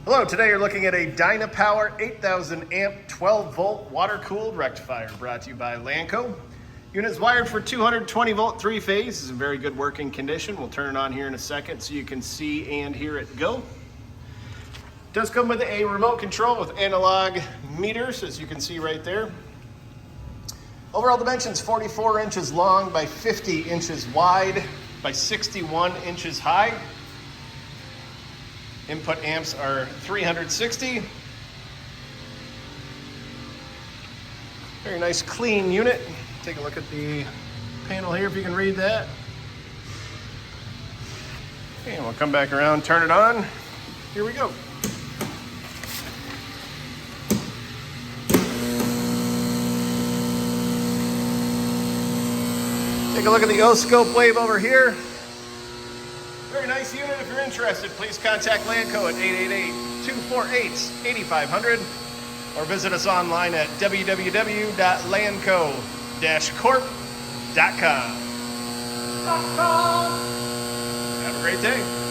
Hello, today you're looking at a Dynapower 8000 amp 12 volt water cooled rectifier brought to you by Lanco. Unit is wired for 220 volt 3-phase. This is in very good working condition. We'll turn it on here in a second so you can see and hear it go. It does come with a remote control with analog meters, as you can see right there. Overall dimensions 44 inches long by 50 inches wide by 61 inches high. Input amps are 360. Very nice clean unit. Take a look at the panel here if you can read that. Okay, and we'll come back around, turn it on. Here we go. Take a look at the O-scope wave over here. Very nice unit. If you're interested, please contact Lanco at 888-248-8500 or visit us online at www.lanco-corp.com. Have a great day.